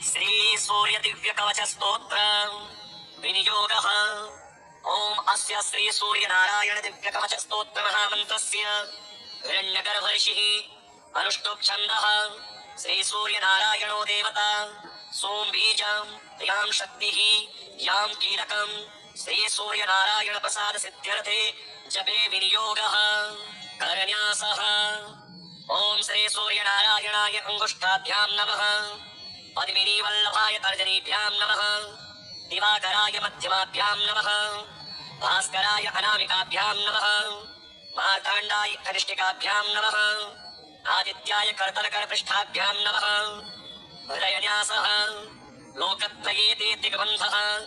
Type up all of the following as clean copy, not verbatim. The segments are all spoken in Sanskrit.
श्री सूर्य दिव्य कवच स्तोत्र विनियोगः। ओम अस्य श्री सूर्य नारायण दिव्य कवच स्तोत्र महामंत्रस्य हिरण्यगर्भ ऋषिः अनुष्टुप् छन्दः। श्री सूर्य नारायणो देवता सोम बीजं यां शक्तिः यां कीलकं श्री सूर्य नारायण प्रसाद सिद्ध्यर्थे जपे विनियोगः। करन्यासः। ओम श्री सूर्य नारायणाय अंगुष्ठाभ्यां नमः। पद्मिनी वल्लभाय तर्जनीभ्यां नमः। दिवाकराय मध्यमाभ्यां नमः। भास्कराय अनामिकाभ्यां नमः। मार्ताण्डाय कनिष्ठिकाभ्यां नमः। आदित्याय करतलकरपृष्ठाभ्यां नमः। हृदयन्यासः। लोकत्रयेति दिग्बन्धः।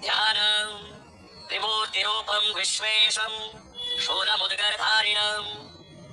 ध्यानम् त्रिमूर्तिरूपं विश्वेशं शूलमुद्गरधारिणम्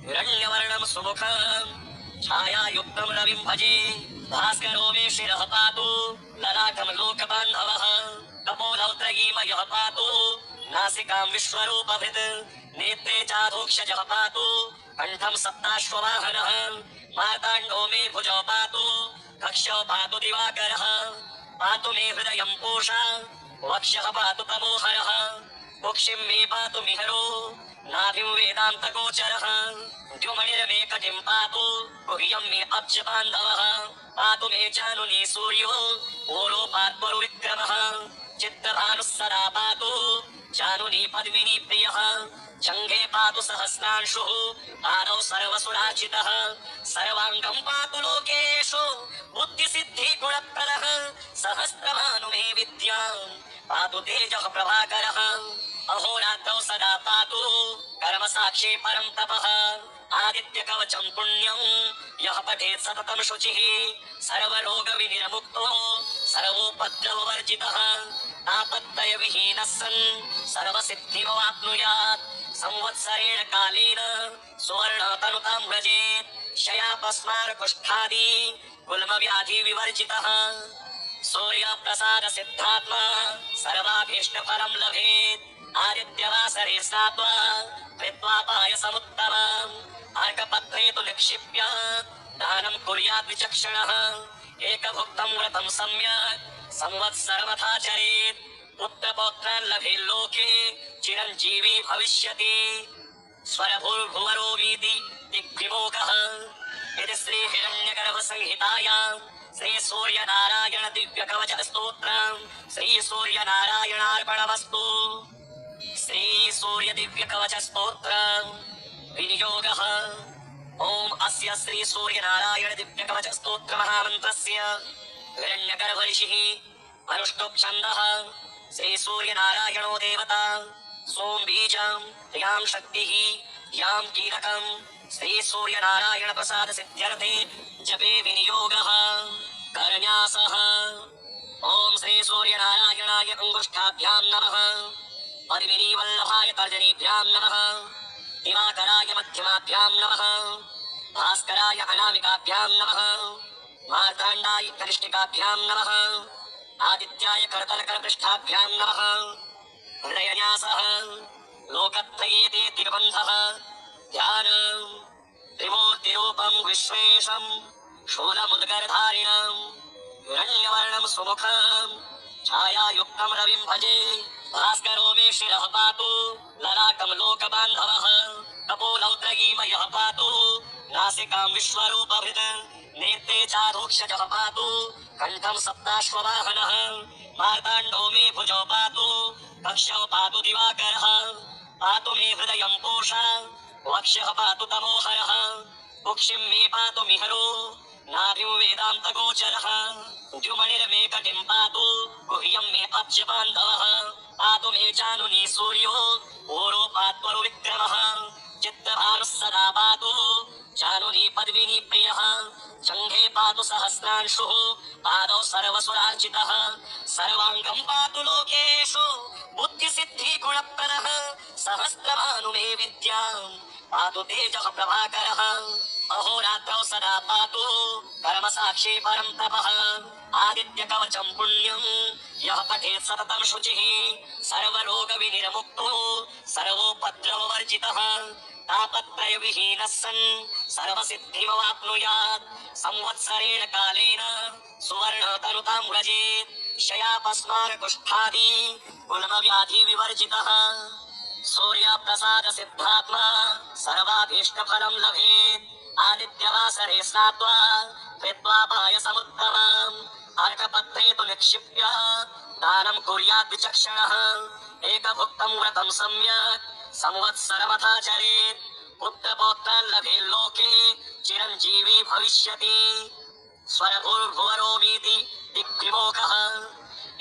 हिरण्यवर्णं सुमुखम् छायायुक्तं रविं भजे। भास्करो मे शिरः पातु ललाटं लोकबान्धवः। कपोलौ त्रयीमयः पातु नासिकां विश्वरूपभृत्। नेत्रे चाधोक्षजः पातु कण्ठं सप्ताश्ववाहनः। मार्ताण्डो मे भुजौ पातु कक्षौ पातु दिवाकरः। पातु मे हृदयं पूषा वक्षः पातु तमोहरः। कुक्षिं मे पातु मिहरो नाभिं वेदान्तगोचरः। द्युमणिर्मे कटिं पातु गुह्यं मे अब्जबान्धवः। पातु मे जानुनी सूर्यो ओरोपात्मरु विक्रमः। चित्तभानुः सदा पातु जानुनी पद्मिनी प्रियः। जङ्घे पातु सहस्रांशुः पादौ सर्वसुरार्चितः। सर्वाङ्गं पातु लोकेषु बुद्धिसिद्धिगुणप्रदः। सहस्रभानु मे विद्यां पातु तेजः प्रभाकरः। अहोरात्रौ सदा पातु कर्मसाक्षी परं तपः। आदित्यकवचं पुण्यं यः पठेत् सततं शुचिः। सर्वरोगविनिर्मुक्तो सर्वोपद्रववर्जितः। आपत्तयविहीनः सन् सर्वसिद्धिमवाप्नुयात्। संवत्सरेण कालेन सुवर्णतनुतां व्रजेत्। शयापस्मारकुष्ठादि गुल्मव्याधिविवर्जितः। सूर्यप्रसाद सिद्धात्मा सर्वाभीष्टफलं लभेत्। आदित्यवासरे स्नात्वा कृत्वा पायसमुत्तमम् अर्कपत्रे तु निक्षिप्य दानं कुर्यात् विचक्षणः। एकभुक्तं व्रतं सम्यक् संवत्सरमथाचरेत्। पुत्रपौत्रान् लभेल्लोके चिरञ्जीवी भविष्यति। स्वरभूर्भुवरोगीति दिग्विमोकः। इति श्री हिरण्यगर्भ संहितायां श्री सूर्य नारायण दिव्य कवच स्तोत्रं श्री सूर्य नारायणार्पणमस्तु। श्री सूर्य दिव्य कवच स्तोत्रं विनियोगः। ओम अस्य श्री सूर्य नारायण दिव्य कवच स्तोत्र महामंत्रस्य हिरण्यगर्भ ऋषिः अनुष्टुप् छन्दः। श्री सूर्य नारायणो देवता सोम बीजं यां शक्तिः यां कीलकं श्री सूर्य नारायण प्रसाद सिद्ध्यर्थे जपे विनियोगः। करन्यासः। ओम श्री सूर्य नारायणाय अंगुष्ठाभ्यां नमः। पद्मिनी वल्लभाय तर्जनीभ्यां नमः। दिवाकराय मध्यमाभ्यां नमः। भास्कराय अनामिकाभ्यां नमः। मार्ताण्डाय कनिष्ठिकाभ्यां नमः। आदित्याय करतलकरपृष्ठाभ्यां नमः। हृदयन्यासः। लोकत्रयेति दिग्बन्धः। ध्यानम् त्रिमूर्तिरूपं विश्वेशं शूलमुद्गरधारिणम् हिरण्यवर्णं सुमुखम् छायायुक्तं रविं भजे। भास्करो मे शिरः पातु ललाटं लोकबान्धवः। कपोलौ त्रयीमयः पातु नासिकां विश्वरूपभृत्। नेत्रे चाधोक्षजः पातु कण्ठं सप्ताश्ववाहनः। मार्ताण्डो मे भुजौ पातु कक्षौ पातु दिवाकरः। पातु मे हृदयं पूषा वक्षः पातु तमोहरः। कुक्षिं मे पातु मिहरो नाभिं वेदान्तगोचरः। द्युमणिर्मे कटिं पातु गुह्यं मे अब्जबान्धवः। पातु मे जानुनी सूर्यो ओरोपात्मरु विक्रमः। चित्तभानुः सदा पातु जानुनी पद्मिनी प्रियः। जङ्घे पातु सहस्रांशुः पादौ सर्वसुरार्चितः। सर्वाङ्गं पातु लोकेषु बुद्धिसिद्धिगुणप्रदः। सहस्रभानु मे विद्यां पातु तेजः प्रभाकरः। अहोरात्रौ सदा पातु कर्मसाक्षी परं तपः। आदित्यकवचं पुण्यं यः पठेत् सततं शुचिः। सर्वरोगविनिर्मुक्तो सर्वोपद्रववर्जितः। तापत्रयविहीनः सन् सर्वसिद्धिमवाप्नुयात्। संवत्सरेण कालेन सुवर्णतनुतां व्रजेत् शयापस्मारकुष्ठादि गुल्मव्याधिविवर्जितः सूर्यप्रसाद सिद्धात्मा सर्वाभीष्टफलं लभेत् आदित्यवासरे स्नात्वा कृत्वा पायसमुत्तमम् अर्कपत्रे तु निक्षिप्य दानं कुर्यात् विचक्षणः एकभुक्तं व्रतं सम्यक् संवत्सरमथाचरेत् पुत्रपौत्रान् लभेत् लोके चिरञ्जीवी भविष्यति स्वरभूर्भुवरोमीति दिग्विमोकः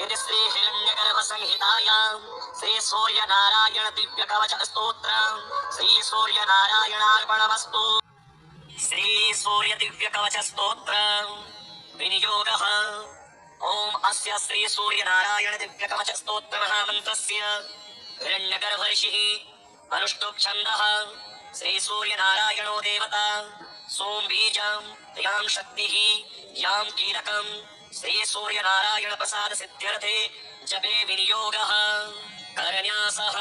इति श्री हिरण्यगर्भ संहितायां श्री सूर्य नारायण दिव्य कवच स्तोत्रम् श्री सूर्य नारायणार्पणमस्तु। श्री सूर्य दिव्य कवच स्तोत्रम् विनियोगः। ओम अस्य श्री सूर्य नारायण दिव्य कवच स्तोत्र महामन्त्रस्य हिरण्यगर्भ ऋषिः अनुष्टुप् छन्दः श्री सूर्य नारायणो देवता सोम बीजं यां शक्तिः यां कीलकं श्री सूर्य नारायण प्रसाद सिद्ध्यर्थे जपे विनियोगः। करन्यासः।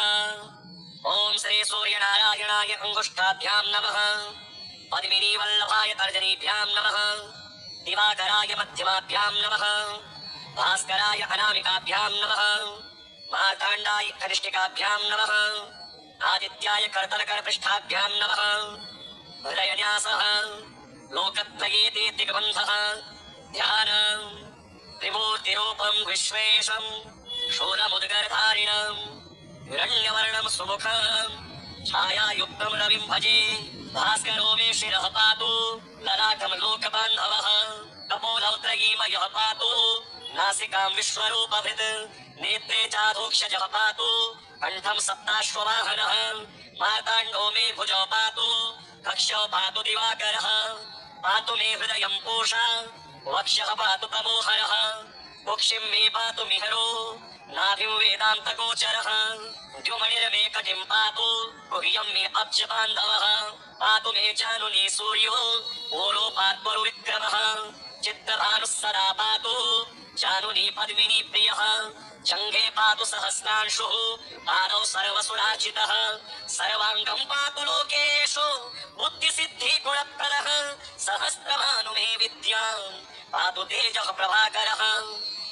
ओम श्री सूर्य नारायणाय अंगुष्ठाभ्यां नमः पद्मिनी वल्लभाय तर्जनीभ्यां नमः दिवाकराय मध्यमाभ्यां नमः भास्कराय अनामिकाभ्यां नमः मार्ताण्डाय कनिष्ठिकाभ्यां नमः आदित्याय करतलकरपृष्ठाभ्यां नमः हृदयन्यासः। लोकत्रयेते दिग्बन्धः ध्यानम् त्रिमूर्तिरूपं विश्वेशं शूलमुद्गरधारिणं हिरण्यवर्णं सुमुखं छायायुक्तं रविं भजे भास्करो मे शिरः पातु ललाटं लोकबान्धवः कपोलौत्रयीमयः पातु नासिकां विश्वरूपभृत् नेत्रे चाधोक्षजः पातु कण्ठं सप्ताश्ववाहनः मार्ताण्डो मे भुजौ पातु कक्षौ पातु दिवाकरः पातु मे हृदयं पूषा वक्षः पातु तमोहरः कुक्षिं मे पातु मिहरो नाभिं वेदान्तगोचरः द्युमणिर्मे कटिं पातु गुह्यं मे अब्जबान्धवः पातु मे चानुनी सूर्यो ओरोपात्मरुविक्रमः चित्तभानुः सदा पातु चानुनी पद्मिनी प्रियः जङ्घे पातु सहस्रांशुः पादौ सर्वसुरार्चितः सर्वाङ्गं पातु लोकेषु बुद्धिसिद्धिगुणप्रदः सहस्रभानु मे विद्यां पातु तेजः प्रभाकरः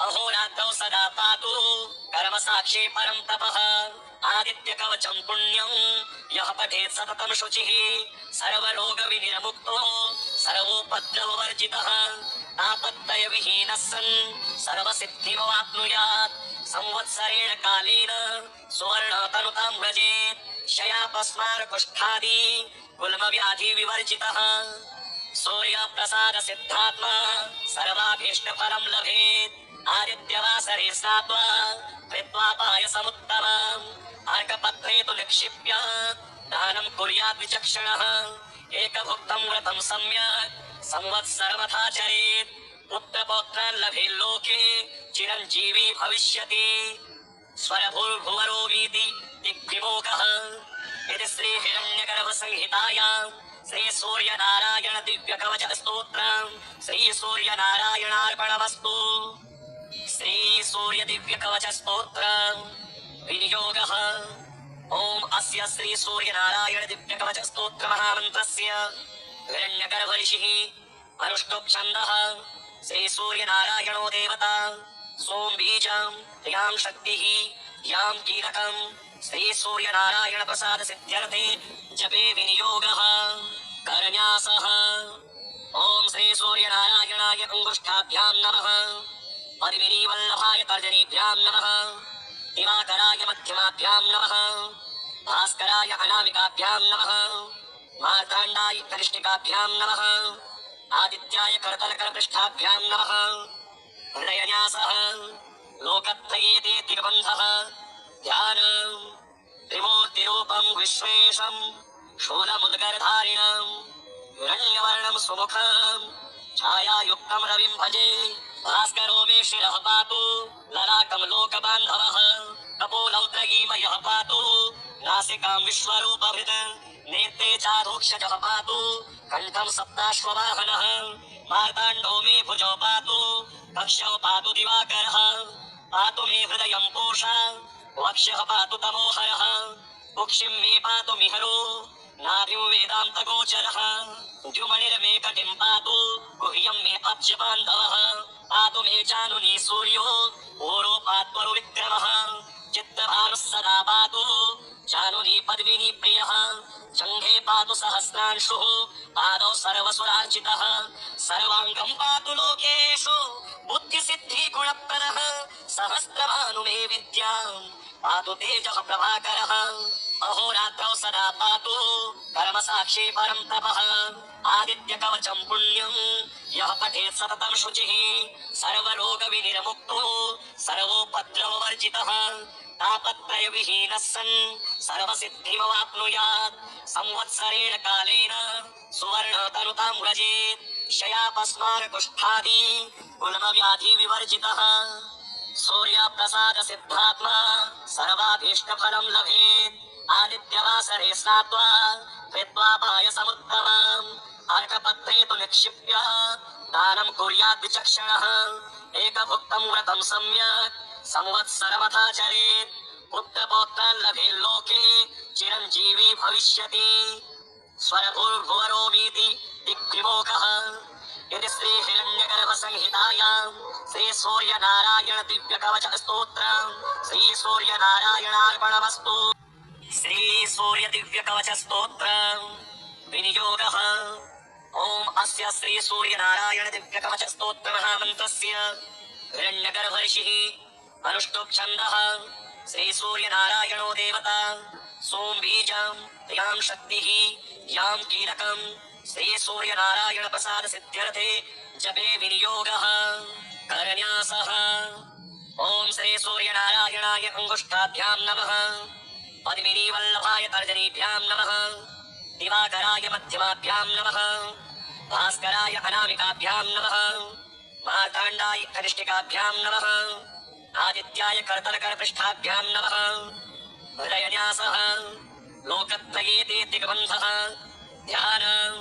अहोरात्रौ सदा पातु कर्मसाक्षी परं तपः आदित्यकवचं पुण्यं यः पठेत् सततं शुचिः सर्वरोगविनिर्मुक्तो सर्वोपद्रववर्जितः आपत्तयविहीनः सन् सर्वसिद्धिमवाप्नुयात् संवत्सरेण कालेन सुवर्णतनुतां व्रजेत् शयापस्मारकुष्ठादि गुल्मव्याधिविवर्जितः सूर्यप्रसाद सिद्धात्मा सर्वाभीष्टफलं लभेत् आदित्यवासरे स्नात्वा कृत्वा पायसमुत्तमम् अर्कपत्रे तु निक्षिप्य दानं कुर्यात् विचक्षणः एकभुक्तं व्रतं सम्यक् संवत्सरमथाचरेत् पुत्रपौत्रान् लभेत् लोके चिरञ्जीवी भविष्यति स्वरभूर्भुवरोमीति दिग्विमोकः इति श्री हिरण्यगर्भ संहितायां श्री सूर्य नारायण दिव्य कवच स्तोत्रम् श्री सूर्य नारायणार्पणमस्तु। श्री सूर्य दिव्य कवच स्तोत्रम् विनियोगः। ओम अस्य श्री सूर्य नारायण दिव्य कवच स्तोत्र महामन्त्रस्य हिरण्यगर्भ ऋषिः अनुष्टुप् छन्दः श्री सूर्य नारायणो देवता सोम बीजं यां शक्तिः यां कीलकं श्री सूर्य नारायण प्रसाद सिद्ध्यर्थे जपे विनियोगः। करन्यासः। ओम श्री सूर्य नारायणाय अंगुष्ठाभ्यां नमः पद्मिनी वल्लभाय तर्जनीभ्यां नमः दिवाकराय मध्यमाभ्यां नमः भास्कराय अनामिकाभ्यां नमः मार्ताण्डाय कनिष्ठिकाभ्यां नमः आदित्याय करतलकरपृष्ठाभ्यां नमः हृदयन्यासः। लोकत्रयेते दिग्बन्धः ध्यानम् त्रिमूर्तिरूपं विश्वेशं शूलमुद्गरधारिणं हिरण्यवर्णं सुमुखं छायायुक्तं रविं भजे भास्करो मे शिरः पातु ललाटं लोकबान्धवः कपोलौत्रयीमयः पातु नासिकां विश्वरूपभृत् नेत्रे चाधोक्षजः पातु कण्ठं सप्ताश्ववाहनः मार्ताण्डो मे भुजौ पातु कक्षौ पातु दिवाकरः पातु मे हृदयं पूषा वक्षः पातु तमोहरः कुक्षिं मे पातु मिहरो नाभिं वेदान्तगोचरः द्युमणिर्मे कटिं पातु गुह्यं मे अब्जबान्धवः पातु मे चानुनी सूर्यो ओरोपात्वरु विक्रमः चित्तभानुः सदा पातु चानुनी पद्मिनी प्रियः जङ्घे पातु सहस्रांशुः पादौ सर्वसुरार्चितः सर्वाङ्गं पातु लोकेषु बुद्धिसिद्धिगुणप्रदः सहस्रभानु मे विद्याम् पातु तेजः प्रभाकरः अहोरात्रौ सदा पातु कर्मसाक्षी परं तपः आदित्यकवचं पुण्यं यः पठेत् सततं शुचिः सर्वरोगविनिर्मुक्तो सर्वोपद्रववर्जितः तापत्रयविहीनः सन् सर्वसिद्धिमवाप्नुयात् संवत्सरेण कालेन सुवर्णतनुतां व्रजेत् शयापस्मारकुष्ठादि गुल्मव्याधिविवर्जितः सूर्यप्रसाद सिद्धात्मा सर्वाभीष्टफलं लभेत् आदित्यवासरे स्नात्वा कृत्वा पायसमुत्तमम् अर्कपत्रे तु निक्षिप्य दानं कुर्याद् विचक्षणः एकभुक्तं व्रतं सम्यक् संवत्सरमथाचरेत् पुत्रपौत्रान् लभेत् लोके चिरञ्जीवी भविष्यति स्वरभूर्भुवरोमीति दिग्विमोखः इति श्री हिरण्यगर्भ संहितायां श्री सूर्य नारायण दिव्य कवच स्तोत्रम् श्री सूर्य नारायणार्पणमस्तु। श्री सूर्य दिव्य कवच स्तोत्रम् विनियोगः। ओम अस्य श्री सूर्य नारायण दिव्य कवच स्तोत्र महामन्त्रस्य हिरण्यगर्भ ऋषिः अनुष्टुप् छन्दः श्री सूर्य नारायणो देवता सोम बीजं यां शक्तिः यां कीलकं श्री सूर्य नारायण प्रसाद सिद्ध्यर्थे जपे विनियोगः। करन्यासः। ओम श्री सूर्य नारायणाय अंगुष्ठाभ्यां नमः पद्मिनी वल्लभाय तर्जनीभ्यां नमः दिवाकराय मध्यमाभ्यां नमः भास्कराय अनामिकाभ्यां नमः मार्ताण्डाय कनिष्ठिकाभ्यां नमः आदित्याय करतलकरपृष्ठाभ्यां नमः हृदयन्यासः। लोकत्रये ते दिग्बन्धः ध्यानं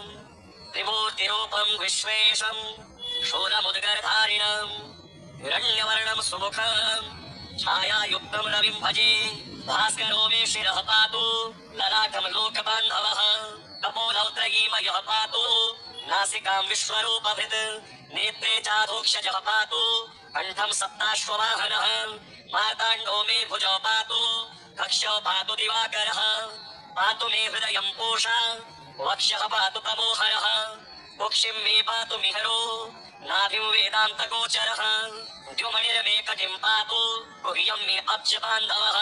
त्रिमूर्तिरूपं विश्वेशं शूलमुद्गरधारिणं हिरण्यवर्णं सुमुखं छायायुक्तं रविं भजे भास्करो मे शिरः पातु ललाटं लोकबान्धवः कपोलौ त्रयीमयः पातु नासिकां विश्वरूपभृत् नेत्रे चाधोक्षजः पातु कण्ठं सप्ताश्ववाहनः मार्ताण्डो मे भुजौ पातु कक्षौ पातु दिवाकरः पातु मे हृदयं पूषा वक्षः पातु तमोहरः कुक्षिं मे पातु मिहरो नाभिं वेदान्तगोचरः द्युमणिर्मे कटिं पातु गुह्यं मे अब्जबान्धवः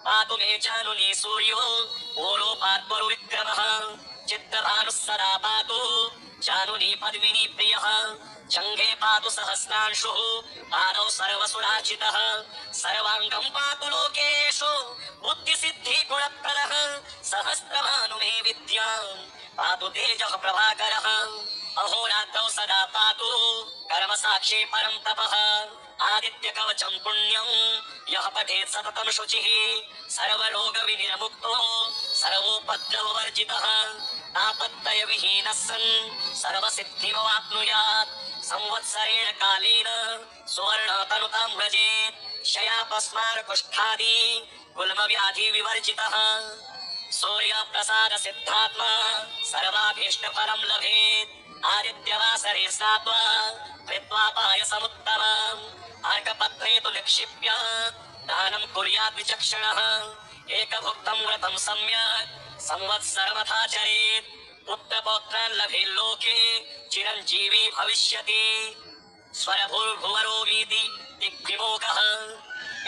पातु मे चानुनी सूर्यो ओरोपात्वरु विक्रमः चित्तभानुः सदा पातु चानुनी पद्मिनी प्रियः जङ्घे पातु सहस्रांशुः पादौ सर्वसुरार्चितः सर्वाङ्गं पातु लोकेषु बुद्धिसिद्धिगुणप्रदः सहस्रभानु मे विद्याम् पातु तेजः प्रभाकरः अहोरात्रौ सदा पातु कर्मसाक्षी परं तपः आदित्यकवचं पुण्यं यः पठेत् सततं शुचिः सर्वरोगविनिर्मुक्तो सर्वोपद्रववर्जितः तापत्रयविहीनः सन् सर्वसिद्धिमवाप्नुयात् संवत्सरेण कालेन सुवर्णतनुतां व्रजेत् शयापस्मारकुष्ठादि गुल्मव्याधिविवर्जितः सूर्यप्रसाद सिद्धात्मा सर्वाभीष्टफलं लभेत् आदित्यवासरे स्नात्वा कृत्वा पायसमुत्तमम् अर्कपत्रे तु निक्षिप्य दानं कुर्याद् विचक्षणः एकभुक्तं व्रतं सम्यक् संवत्सरमथाचरेत् पुत्रपौत्रान् लभेत् लोके चिरञ्जीवी भविष्यति स्वरभूर्भुवरोमीति दिग्विमोखः।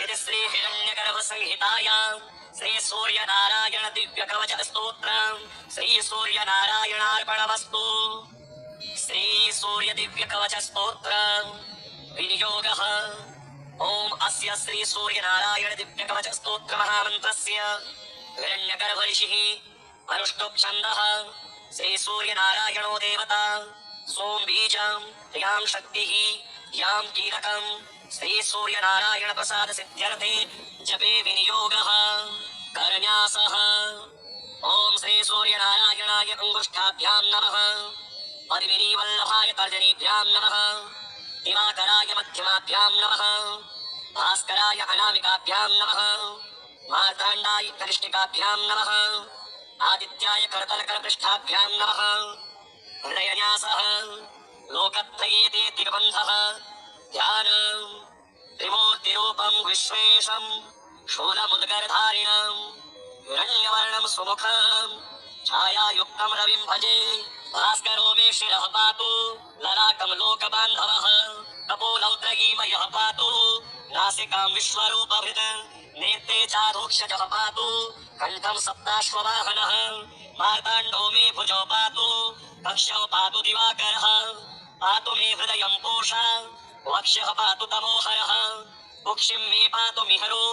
इति श्री हिरण्यगर्भ संहितायां श्री सूर्य नारायण दिव्य कवच स्तोत्रम् श्री सूर्य नारायणार्पणमस्तु। श्री सूर्य दिव्य कवच स्तोत्रम् विनियोगः। ओम अस्य श्री सूर्य नारायण दिव्य कवच स्तोत्र महामन्त्रस्य हिरण्यगर्भ ऋषिः अनुष्टुप् छन्दः श्री सूर्य नारायणो देवता सोम बीजं यां शक्तिः यां कीलकं श्री सूर्य नारायण प्रसाद सिद्ध्यर्थे जपे विनियोगः। करन्यासः। ओम श्री सूर्य नारायणाय अंगुष्ठाभ्यां नमः पद्मिनी वल्लभाय तर्जनीभ्यां नमः दिवाकराय मध्यमाभ्यां नमः भास्कराय अनामिकाभ्यां नमः मार्ताण्डाय कनिष्ठिकाभ्यां नमः आदित्याय करतलकरपृष्ठाभ्यां नमः हृदयन्यासः। लोकत्रये ते दिग्बन्धः ध्यानम् त्रिमूर्तिरूपम् विश्वेशम् शूलमुद्गरधारिणम् हिरण्यवर्णम् सुमुखम् छायायुक्तम् रविम् भजे भास्करो मे शिरः पातु ललाटम् लोकबान्धवः कपोलौद्रगीमयः पातु नासिकाम् विश्वरूपभृत् नेत्रे चाधोक्षजः पातु कण्ठम् सप्ताश्ववाहनः मार्ताण्डो मे भुजौ पातु कक्षौ पातु दिवाकरः पातु मे हृदयम् पूषा वक्ष्यः पातु तमोहरः कुक्षिम् मे पातु मिहरो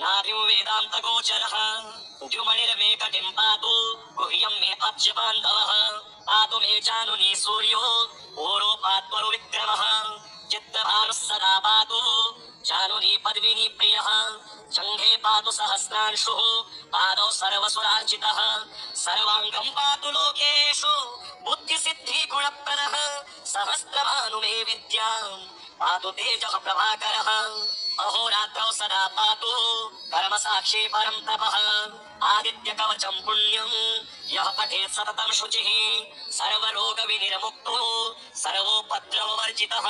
नाभिम् वेदान्तगोचरः द्युमणिर्मे कटिम् पातु गुह्यम् मे अब्जबान्धवः पातु मे जानुनी सूर्यो ओरोपात्वरुविक्रमः चित्तभानुः सदा पातु जानुनी पद्मिनी प्रियः जङ्घे पातु सहस्रांशुः पादौ सर्वसुरार्चितः सर्वाङ्गम् पातु लोकेषु बुद्धिसिद्धि गुणप्रदः सहस्रभानु मे विद्याम् पातु तेजः प्रभाकरः अहोरात्रौ सदा पातु परमसाक्षी परं तपः आदित्यकवचम् पुण्यम् यः पठेत् सततं शुचिः सर्वरोगविनिर्मुक्तो सर्वोपद्रववर्जितः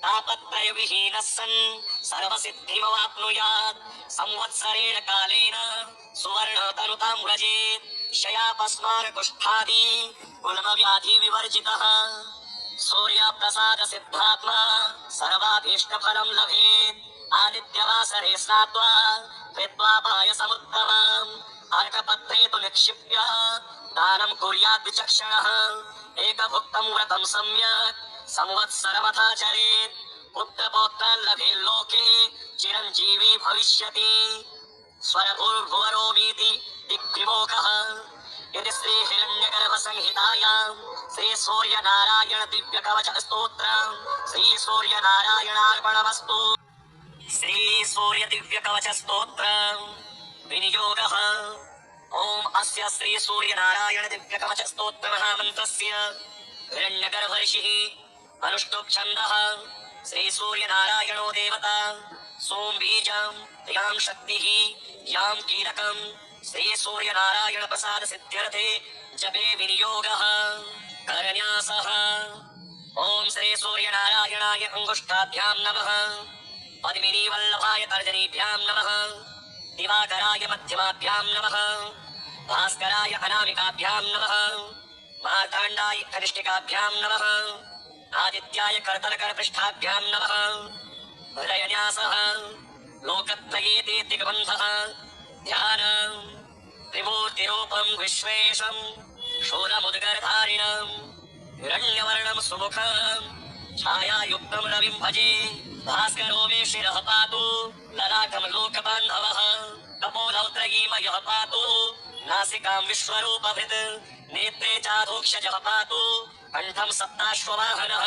तापत्रयविहीनः सन् सर्वसिद्धिमवाप्नुयात् संवत्सरेण कालेन सुवर्णतनुतां व्रजेत् शयापस्मारकुष्ठादि गुल्मव्याधिविवर्जितः सूर्यप्रसाद सिद्धात्मा सर्वाभीष्टफलं लभेत् आदित्यवासरे स्नात्वा कृत्वा पायसमुत्तमम् अर्कपत्रे तु निक्षिप्य दानं कुर्यात् विचक्षणः एकभुक्तं व्रतं सम्यक् संवत्सरमथाचरेत् पुत्रपौत्रान् लभेत् लोके चिरञ्जीवी भविष्यति स्वरभूर्भुवरोमीति दिग्विमोकः यदि श्री हिरण्यगर्भ संहितायां श्री सूर्य नारायण दिव्य कवच स्तोत्रम् श्री सूर्य नारायणार्पणमस्तु। श्री सूर्य दिव्य कवच स्तोत्रम् विनियोगः ओम अस्य श्री सूर्य नारायण दिव्य कवच स्तोत्र महामन्त्रस्य हिरण्यगर्भ ऋषिः अनुष्टुप् छन्दः श्री सूर्य नारायणो देवता सोम बीजम् यां शक्तिः यां कीलकम् श्री सूर्य नारायण प्रसाद सिद्ध्यर्थे जपे विनियोगः करन्यासः ओम श्री सूर्य नारायणाय अंगुष्ठाभ्यां नमः पद्मिनी वल्लभाय तर्जनीभ्यां नमः दिवाकराय मध्यमाभ्यां नमः भास्कराय अनामिकाभ्यां नमः मार्ताण्डाय कनिष्ठिकाभ्यां नमः आदित्याय करतलकरपृष्ठाभ्यां नमः हृदयन्यासः लोकत्रये ते दिग्बन्धः ध्यानम् त्रिमूर्तिरूपम् विश्वेशम् शूलमुद्गरधारिणम् हिरण्यवर्णम् सुमुखम् छायायुक्तम् रविम् भजे भास्करो मे शिरः पातु ललाटम् लोकबान्धवः कपोलौद्रगीमयः पातु नासिकाम् विश्वरूपभृत् नेत्रे चाधोक्षजः पातु कण्ठम् सप्ताश्ववाहनः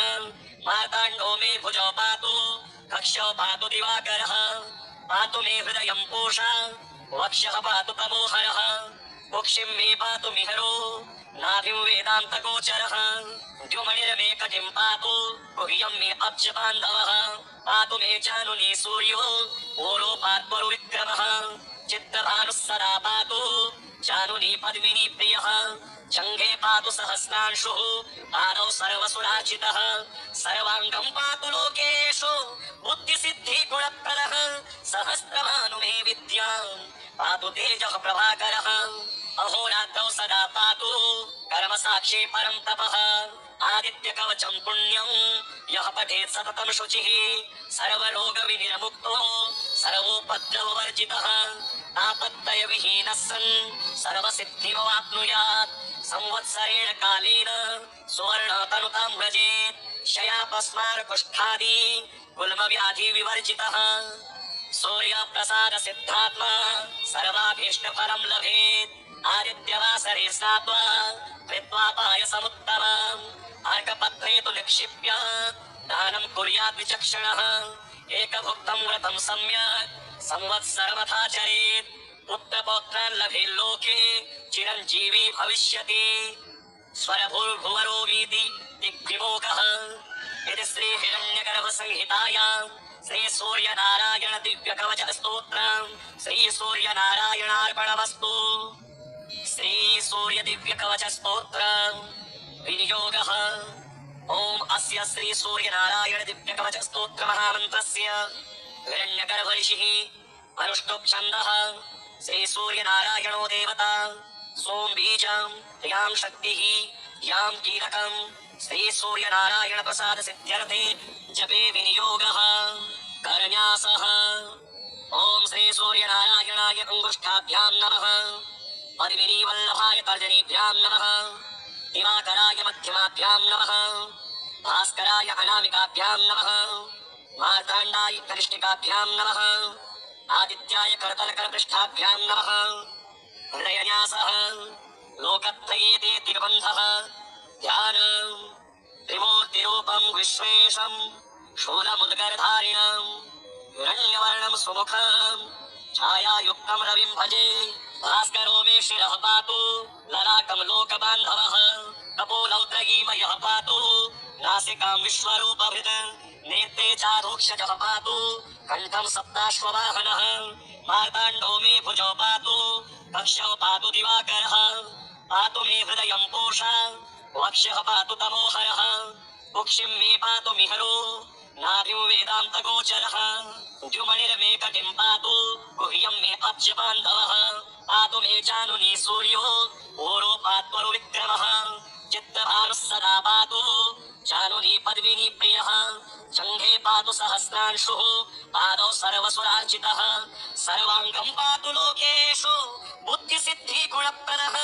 मार्ताण्डो मे भुजौ पातु कक्षौ पातु दिवाकरः पातु मे हृदयम् पूषा वक्ष्यः पातु तमोहरः कुक्षिम् मे पातु मिहरो नाभिम् वेदान्तगोचरः द्युमणिर्मे कटिम् पातु गुह्यम् मे अब्जबान्धवः पातु मे जानुनी सूर्यो ओरोपात्वरुविक्रमः चित्तभानुः सदा पातु जानुनी पद्मिनी प्रियः जङ्घे पातु सहस्रांशुः पादौ सर्वसुरार्चितः सर्वाङ्गम् पातु लोकेषु बुद्धिसिद्धि गुणप्रदः सहस्रभानु मे विद्याम् पातु तेजः प्रभाकरः अहोरात्रौ सदा पातु कर्मसाक्षी परं तपः आदित्यकवचम् पुण्यम् यः पठेत् सततं शुचिः सर्वरोगविनिर्मुक्तो सर्वोपद्रववर्जितः तापत्रयविहीनः सन् सर्वसिद्धिमवाप्नुयात् संवत्सरेण कालेन सुवर्णतनुतां व्रजेत् शयापस्मारकुष्ठादि गुल्मव्याधिविवर्जितः सूर्यप्रसाद सिद्धात्मा सर्वाभीष्टफलं लभेत् आदित्यवासरे स्नात्वा कृत्वा पायसमुत्तमम् अर्कपत्रे तु निक्षिप्य दानं कुर्यात् विचक्षणः एकभुक्तं व्रतं सम्यक् संवत्सरमथाचरेत् पुत्रपौत्रान् लभेत् लोके चिरञ्जीवी भविष्यति स्वरभूर्भुवरोमीति दिग्विमोकः यदि श्री हिरण्यगर्भ संहितायां श्री सूर्य नारायण दिव्य कवच स्तोत्रम् श्री सूर्य नारायणार्पणमस्तु। श्री सूर्य दिव्य कवच स्तोत्रम् विनियोगः ओम अस्य श्री सूर्य नारायण दिव्य कवच स्तोत्र महामंत्रस्य हिरण्यगर्भ ऋषिः अनुष्टुप् छन्दः श्री सूर्य नारायणो देवता सोम बीजं यां शक्तिः यां कीलकं श्री सूर्य नारायण प्रसाद सिद्ध्यर्थे जपे विनियोगः करन्यासः ओम श्री सूर्य नारायणाय अंगुष्ठाभ्यां नमः पद्मिनी वल्लभाय तर्जनीभ्यां नमः दिवाकराय मध्यमाभ्यां नमः भास्कराय अनामिकाभ्यां नमः मार्ताण्डाय कनिष्ठिकाभ्यां नमः आदित्याय करतलकरपृष्ठाभ्यां नमः हृदयन्यासः लोकत्रयेते दिग्बन्धः ध्यानं त्रिमूर्तिरूपं विश्वेशं शूलमुद्गरधारिणं हिरण्यवर्णं सुमुखं छायायुक्तं रविं भजे भास्करो मे शिरः पातु ललाटं लोकबान्धवः कपोलौद्रगीमयः पातु नासिकां विश्वरूपभृत् नेत्रे चारुक्षजः पातु कण्ठं सप्ताश्ववाहनः मार्ताण्डो मे भुजौ पातु कक्षौ पातु दिवाकरः पातु मे हृदयं पूषा वक्ष्यः पातु तमोहरः कुक्षिं मे पातु मिहरो नाभिं वेदान्तगोचरः द्युमणिर्मे कटिं पातु गुह्यं मे अब्जबान्धवः पातु मे चानुनी सूर्यो ओरोपात्वरुविक्रमः चित्तभानुः सदा पातु चानुनी पद्मिनी प्रियः जङ्घे पातु सहस्रांशुः पादौ सर्वसुरार्चितः सर्वाङ्गं पातु लोकेषु बुद्धिसिद्धिगुणप्रदः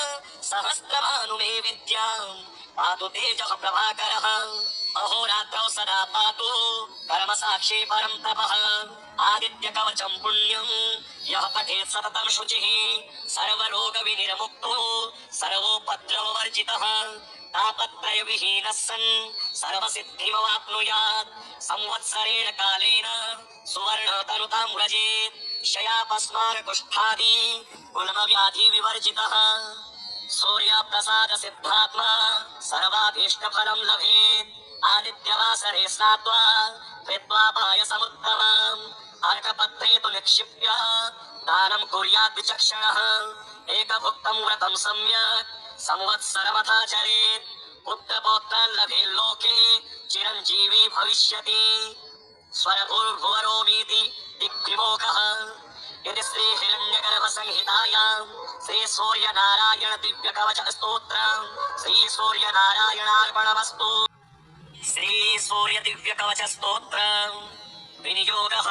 सहस्रभानु मे विद्यां पातु तेजः प्रभाकरः अहोरात्रौ सदा पातु कर्मसाक्षी परं तपः आदित्यकवचं पुण्यं यः पठेत् सततं शुचिः सर्वरोगविनिर्मुक्तो सर्वोपद्रववर्जितः तापत्रयविहीनः सन् सर्वसिद्धिमवाप्नुयात् संवत्सरेण कालेन सुवर्णतनुतां व्रजेत् शयापस्मारकुष्ठादि गुल्मव्याधिविवर्जितः सूर्यप्रसाद सिद्धात्मा सर्वाभीष्टफलं लभेत् आदित्यवासरे स्नात्वा कृत्वा पायसमुत्तमम् अर्कपत्रे तु निक्षिप्य दानं कुर्यात् विचक्षणः एकभुक्तं व्रतं सम्यक् संवत्सरमथाचरेत् पुत्रपौत्रान् लभेल्लोके चिरञ्जीवी भविष्यति स्वरभूर्भुवरोमीति दिग्विमोकः इति श्री हिरण्यगर्भ संहितायां श्री सूर्य नारायण दिव्य कवच स्तोत्रं श्री सूर्य नारायणार्पणमस्तु। श्री सूर्य दिव्य कवच स्तोत्रं विनियोगः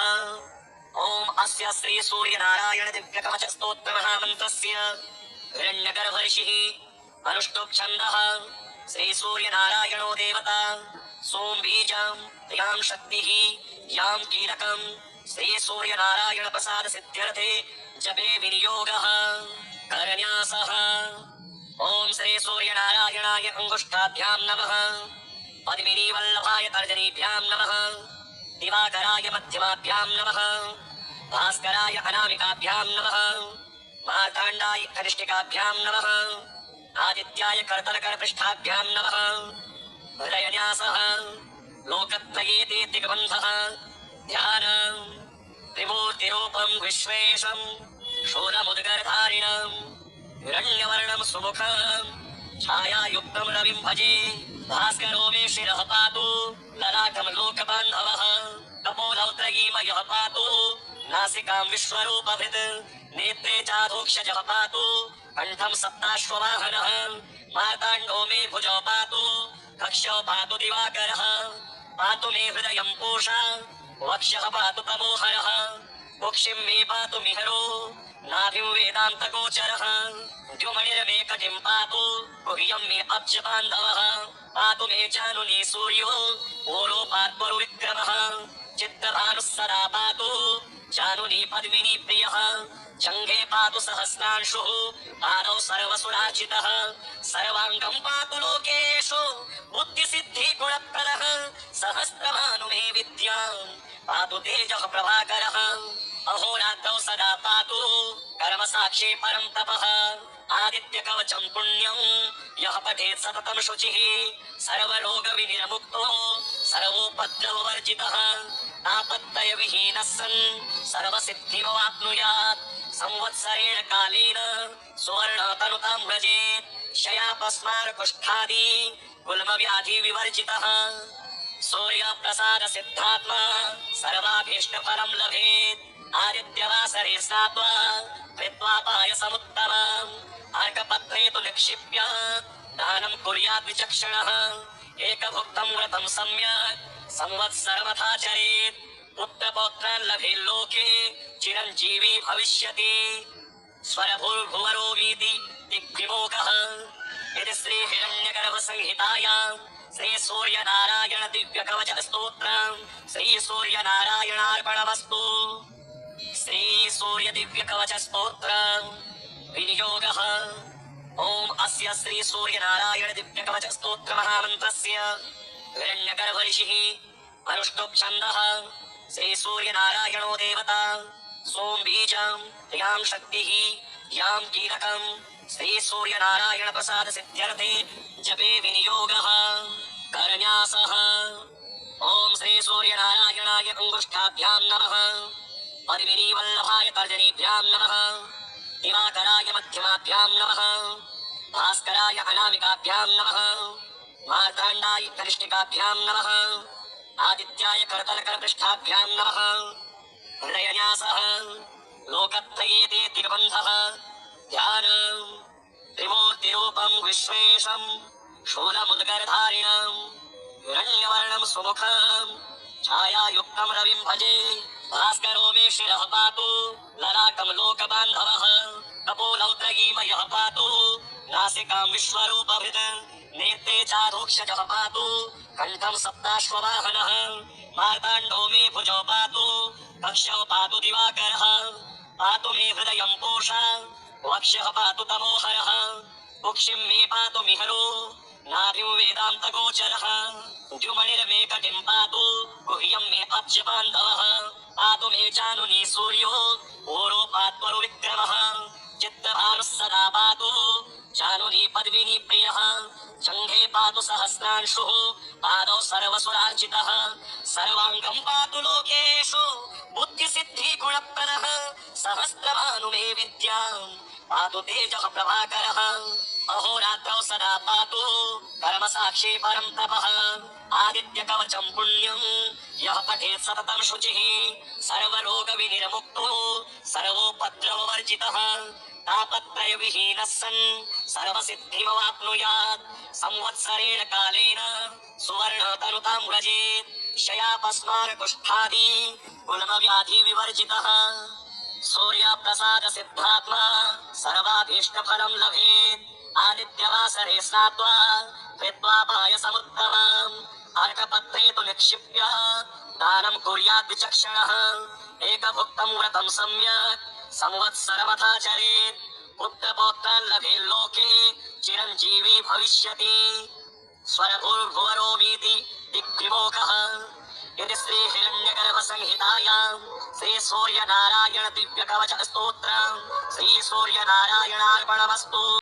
ओम अस्य श्री सूर्य नारायण दिव्य कवच स्तोत्र महामंत्रस्य हिरण्यगर्भ ऋषिः अनुष्टुप् छन्दः श्री सूर्य नारायणो देवता सोम बीजं यां शक्तिः यां कीलकं श्री सूर्य नारायण प्रसाद सिद्ध्यर्थे जपे विनियोगः करन्यासः ओम श्री सूर्य नारायणाय अंगुष्ठाभ्यां नमः पद्मिनी वल्लभाय तर्जनीभ्यां नमः दिवाकराय मध्यमाभ्यां नमः भास्कराय अनामिकाभ्यां नमः मार्ताण्डाय कनिष्ठिकाभ्यां नमः आदित्याय करतलकरपृष्ठाभ्यां नमः हृदयन्यासः लोकत्रयेते दिग्बन्धः ध्यानं त्रिमूर्तिरूपं विश्वेशं शूलमुद्गरधारिणं हिरण्यवर्णं सुमुखं छायायुक्तं रविं भजे भास्करो मे शिरः पातु ललाटं लोकबान्धवः कपोलौद्रगीमयः पातु नासिकां विश्वरूपभृत् नेत्रे चाधोक्षजः पातु कण्ठं सप्ताश्ववाहनः मार्ताण्डो मे भुजौ पातु कक्षौ पातु दिवाकरः पातु मे हृदयं पूषा वक्ष्यः पातु तमोहरः कुक्षिं मे पातु मिहरो नाभिं वेदान्तगोचरः द्युमणिर्मे कटिं पातु गुह्यं मे अब्जबान्धवः पातु मे चानुनी सूर्यो ओरोपात्वरुविक्रमः चित्तभानुः सदा पातु चानुनी पद्मिनी प्रियः जङ्घे पातु सहस्रांशुः पादौ सर्वसुरार्चितः सर्वाङ्गं पातु लोकेषु बुद्धिसिद्धिगुणप्रदः सहस्रभानु मे विद्यां पातु तेजः प्रभाकरः अहोरात्रौ सदा पातु कर्मसाक्षी परं तपः आदित्यकवचं पुण्यं यः पठेत् सततं शुचिः सर्वरोगविनिर्मुक्तो सर्वोपद्रववर्जितः तापत्रयविहीनः सन् सर्वसिद्धिमवाप्नुयात् संवत्सरेण कालेन सुवर्णतनुतां व्रजेत् शयापस्मार कुष्ठादि गुल्म व्याधि विवर्जितः सूर्यप्रसाद सिद्धात्मा सर्वाभीष्ट फलं लभेत् आदित्यवासरे स्नात्वा कृत्वा पायसमुत्तमम् अर्कपत्रे तु निक्षिप्य दानं कुर्यात् विचक्षणः एकभुक्तं व्रतं सम्यक् संवत्सरमथाचरेत् पुत्रपौत्रान् लभेल्लोके चिरञ्जीवी भविष्यति स्वरभूर्भुवरो वीति दिग्विमोकः इति श्री हिरण्यगर्भ संहितायां श्री सूर्य नारायण दिव्य कवच स्तोत्रं श्री सूर्य नारायणार्पणमस्तु। श्री सूर्य दिव्य कवच स्तोत्रं विनियोगः। ओम अस्य श्री सूर्य नारायण दिव्य कवच स्तोत्र महामन्त्रस्य हिरण्यगर्भ ऋषिः अनुष्टुप् छन्दः श्री सूर्य नारायणो देवता सोम बीजं यां शक्तिः यां कीलकं श्री सूर्य नारायण प्रसाद सिद्ध्यर्थे जपे विनियोगः। करन्यासः। ओम श्री सूर्य नारायणाय अंगुष्ठाभ्यां नमः पद्मिनी वल्लभाय तर्जनीभ्यां नमः दिवाकराय मध्यमाभ्यां नमः भास्कराय अनामिकाभ्यां नमः मार्ताण्डाय कनिष्ठिकाभ्यां नमः आदित्याय करतलकरपृष्ठाभ्यां नमः। हृदयन्यासः। लोकत्रयेते तिर्बन्धः ध्यानं त्रिमूर्तिरूपं विश्वेशं शूलमुद्गरधारिणं हिरण्यवर्णं सुमुखं छायायुक्तं रविं भजे भास्करो मे शिरः पातु ललाटं लोकबान्धवः कपोलौत्रयीमयः पातु नासिकां विश्वरूपभृत् नेत्रे चारोक्षजः पातु कण्ठं सप्ताश्ववाहनः मार्ताण्डो मे भुजौ पातु कक्षौ पातु दिवाकरः पातु मे हृदयं पूषा वक्षः पातु तमोहरः कुक्षिं मे पातु मिहरो नाभिं वेदान्तगोचरः द्युमणिर्मे कटिं पातु गुह्यं मे अब्जबान्धवः पातु मे जानुनी सूर्यो ओरोपात्वरुविक्रमः चित्तभानुः सदा पातु जानुनी पद्मिनी प्रियः जङ्घे पातु सहस्रांशुः पादौ सर्वसुरार्चितः सर्वाङ्गं पातु लोकेषु बुद्धिसिद्धिगुणप्रदः सहस्रभानु मे विद्यां पातु तेजः प्रभाकरः अहोरात्रौ सदा पातु कर्मसाक्षी परं तपः आदित्यकवचं पुण्यं यः पठेत् सततं शुचिः सर्वरोगविनिर्मुक्तो सर्वोपद्रववर्जितः तापत्रयविहीनः सन् सर्वसिद्धिमवाप्नुयात् संवत्सरेण कालेन सुवर्णतनुतां व्रजेत् शयापस्मारकुष्ठादि गुल्मव्याधि विवर्जितः सूर्यप्रसाद सिद्धात्मा सर्वाभीष्टफलं लभेत् आदित्यवासरे स्नात्वा कृत्वा पायसमुत्तमम् अर्कपत्रे तु निक्षिप्य दानं कुर्यात् विचक्षणः एकभुक्तं व्रतं सम्यक् संवत्सरमथाचरेत् पुत्रपौत्रान् लभेल्लोके चिरञ्जीवी भविष्यति स्वरभूर्भुवरोमीति दिग्विमोकः इति श्री हिरण्यगर्भ संहितायां श्री सूर्य नारायण दिव्य कवच स्तोत्रं श्री सूर्य नारायणार्पणमस्तु।